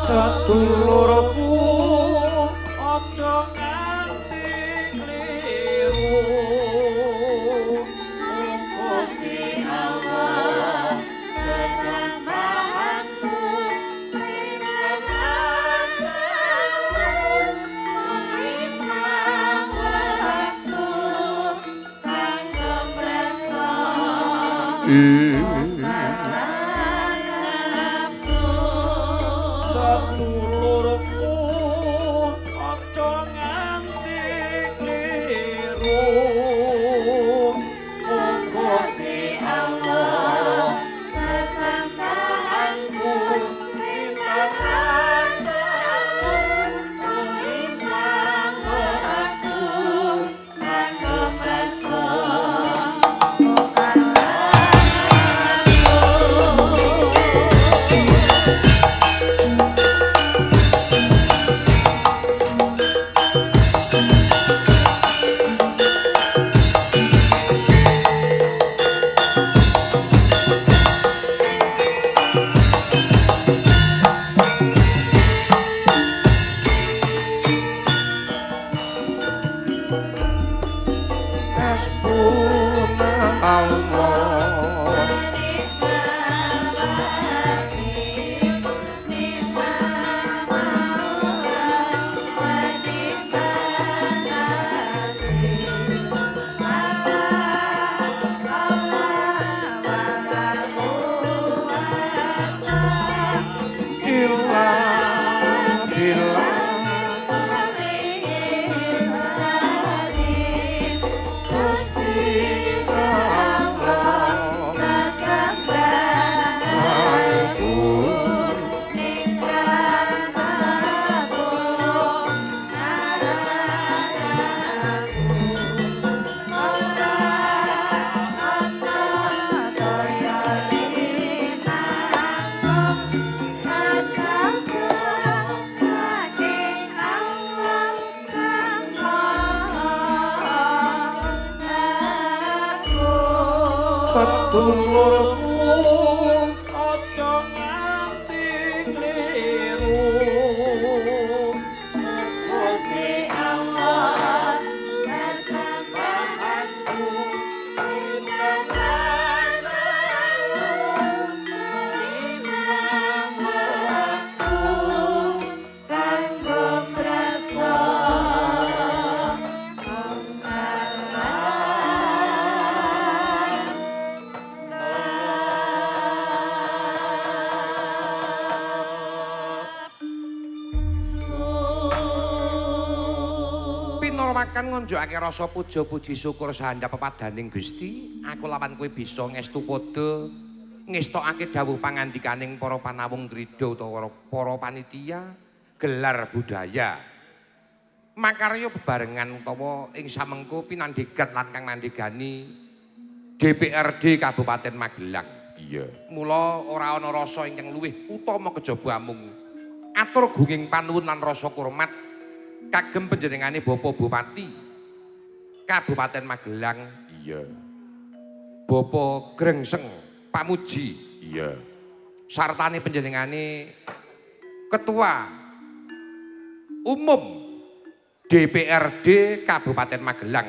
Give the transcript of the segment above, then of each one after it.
Sedulurku aja nganti kliru Gusti Allah sesembahanku linamah mengimbang waktu kanggo presta sedulurku aja nganti kliru Gusti Allah sesembahanku linamah mengimbang waktu kanggo presta sedulurku aja nganti kliru Gusti Allah sesembahanku linamah mengimbang waktu kanggo presta makan ngonjokake rasa puja puji syukur sahandap pepadaning Gusti aku lawan kowe bisa ngestu padha ngestokake dawuh pangandikaning para panawung grida utawa para panitia gelar budaya makarya bebarengan utawa ing samengko pinandhegat lan kang nandhegani DPRD Kabupaten Magelang. Iya. Mula ora ana rasa ingkang luwih utama kejaba amung atur gunging panuwun lan rasa kurmat kagem panjenengane Bapak Bupati Kabupaten Magelang. Iya. Bapak Grengseng Pamuji. Iya. Sartane panjenengane Ketua Umum DPRD Kabupaten Magelang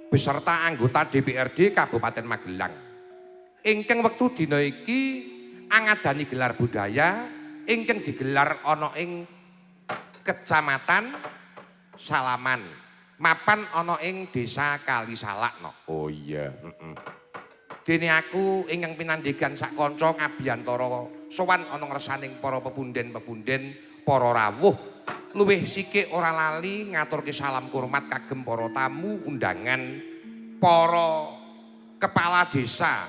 beserta anggota DPRD Kabupaten Magelang. Ingkang wektu dina iki angadani gelar budaya ingkang digelar ana ing Kecamatan Salaman, mapan ana ing Desa Kalisalak. Oh iya. Dene aku ingkang pinandhegan sak kanca ngabiyantara sowan ana ngresaning para pepunden-pepunden, para rawuh. Luwih sithik ora lali ngaturke salam hormat kagem para tamu undangan para kepala desa,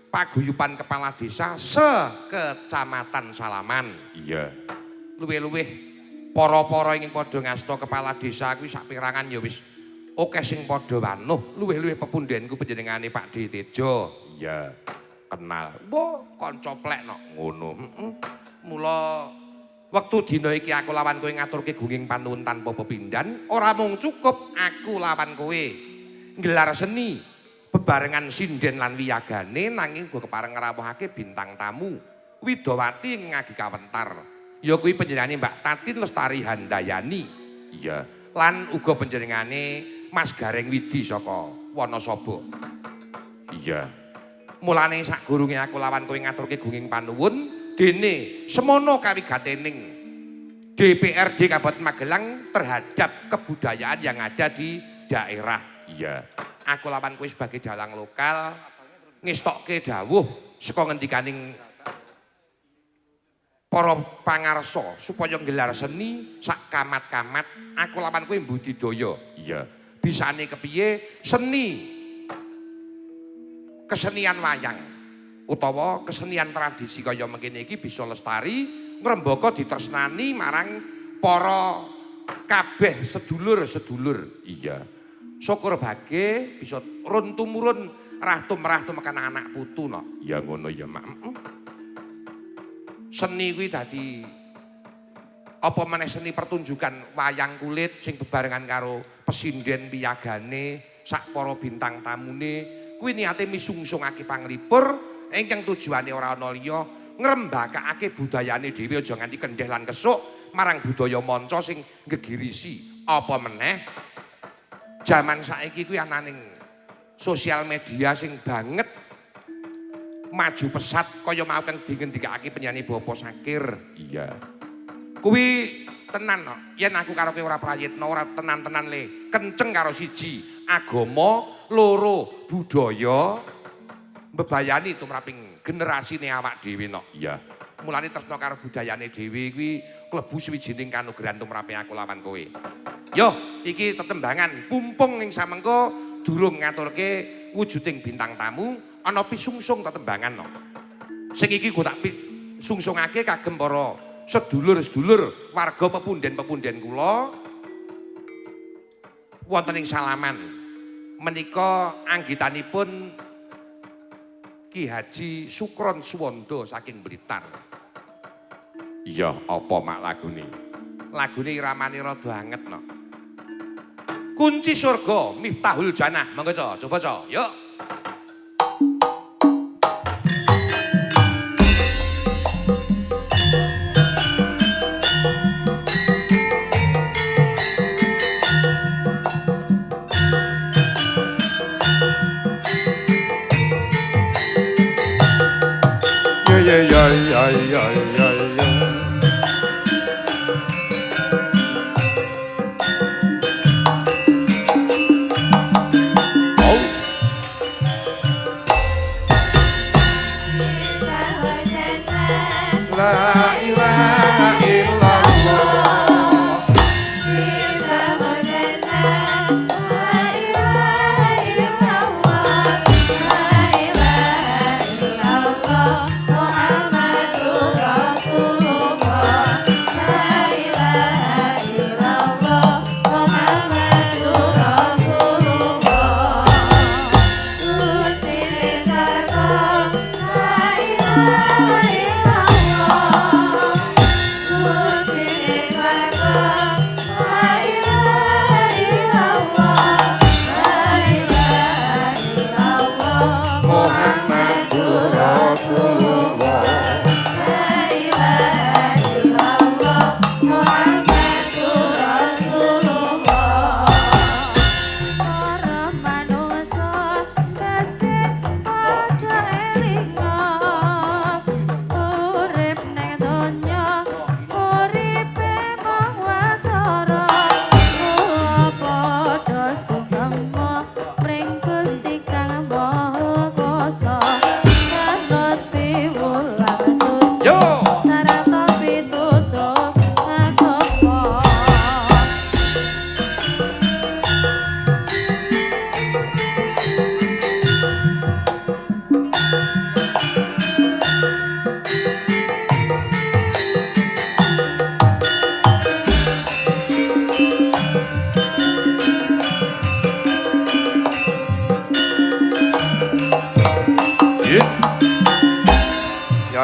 paguyuban kepala desa se-Kecamatan Salaman. Iya. Luwih-luwih para-para ing padha ngasta kepala desa kuwi sak pirangan ya wis akeh sing padha wanuh. Luwih-luwih pepundhenku panjenengane Pak Ditejo. Iya. Kenal. Mbok kanca plekno Ngono. Mula wektu dina iki aku lawan kowe ngaturke gunging panuwun tanpa pepindhan, ora mung cukup aku lawan kowe nggelar seni bebarengan sinden lan wiyagane nanging uga kepareng ngrawuhake bintang tamu Widawati ngagi kawentar. Ya kuwi panjenengane Mbak Tatin Lestari Handayani. Iya. Lan uga panjenengane Mas Gareng Widi saka Wanasaba. Iya. Mulane sakgurunge aku lawan kowe ngaturke gunging panuwun dene semono kawigatening DPRD Kabupaten Magelang terhadap kebudayaan yang ada di daerah. Iya. Aku lawan kowe sebagai dalang lokal ngestokke dawuh saka ngendikaning para pangarsa supaya nggelar seni sak kamat-kamat. Aku lawan kowe mbudidaya. Iya. Bisane kepiye seni kesenian wayang utawa kesenian tradisi kaya mengkene iki bisa lestari ngrembaka ditresnani marang para kabeh sedulur-sedulur. Iya. Syukur bage bisa run tumurun rah tumrah tumekan anak putu no. Ya ngono ya Mak. Seni kuwi dadi apa meneh seni pertunjukan wayang kulit sing bebarengan karo pesinden piyagane sak para bintang tamune kuwi niate misungsungake panglipur ingkang tujuane ora ana liya ngrembakake budayane dhewe aja nganti kendheh lan kesuk marang budaya manca sing gegirisi. Apa meneh jaman saiki kuwi ananing sosial media sing banget maju pesat kaya mau kang dingendikake penyanyi Bapak Sakir. Iya. Kuwi tenan no. Yen aku karo kowe ora prayitna ora tenan-tenan le kenceng karo siji agama, loro budaya mbebayani tumraping generasine awak dhewe no. Iya. Mulane tresna karo budayane dhewe kuwi klebu sawijining kanugrahan tumrape aku lawan kowe. Yo, iki tetembangan pumpung ing samengko durung ngaturke wujuding bintang tamu ana pisungsung tetembangan no. Sing iki ku tak sungsungake kagem para sedulur-sedulur warga pepunden-pepunden kula wonten ing Salaman. Menika anggitanipun Ki Haji Sukron Suwondo saking Blitar. Iya, apa Mak lagune? Lagune iramane rada anget no. Kunci surga Miftahul Janah. Monggo coba yuk. Muhammadur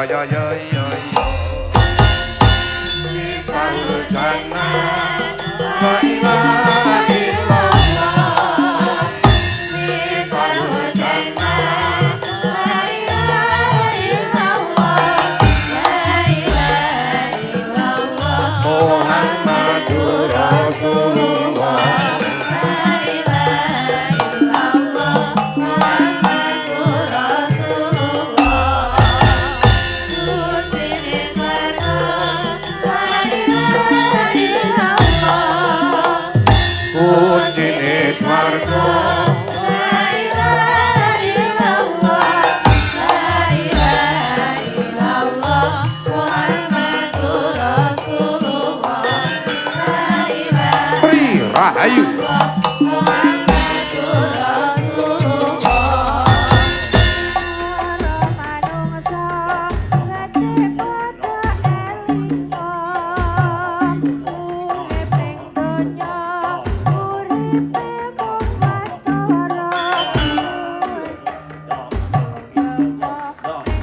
ya ya ya ya ya Miftahul Jannah la ilaha illallah Miftahul Jannah la ilaha illallah la ilaha illallah Muhammadur Rasulullah la ilaha illallah Muhammadur Rasulullah Kunci sarga la ilaha illallah Kunci swarga la ilaha illallah la ilaha illallah Muhammadur Rasulullah la ilaha Pri Rahayu Muhammadur Rasulullah manungsa ngecek padha elinga urip ning donya uripe mung watara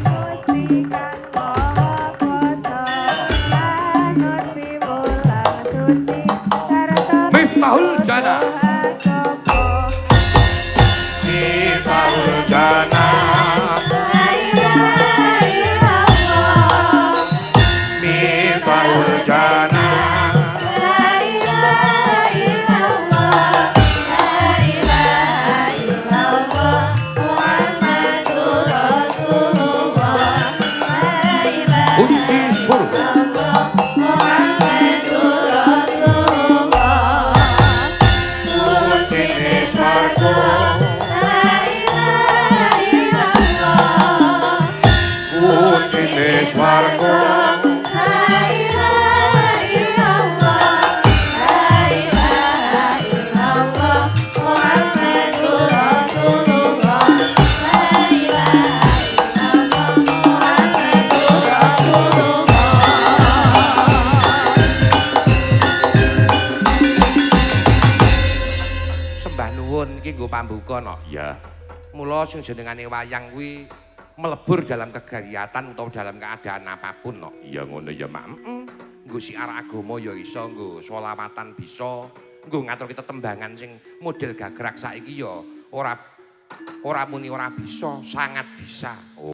Gusti kang maha kuwasa manut piwulang suci sarta Miftahul Jannah agama Miftahul Jannah la ilaha illallah Miftahul Jannah la ilaha illallah la ilaha illallah Muhammadur Rasulullah la ilaha Kunci surga Muhammadur Rasulullah Kunci swarga la ilaha illallah Kunci swarga la ilaha illallah la ilaha illallah Muhammadur Rasulullah la ilaha illallah Muhammadur Rasulullah Sembah nuwun iki nggo pambuka no. Ya, Mula sing jenengane wayang kuwi melebur dalam kegiatan utawa dalam keadaan apapun no. iya ngono ya, Mak. Nggo siar agama ya iso, nggo sholawatan bisa, nggo ngatur kita tembangan sing model gagrak saiki ya ora muni ora bisa, sangat bisa.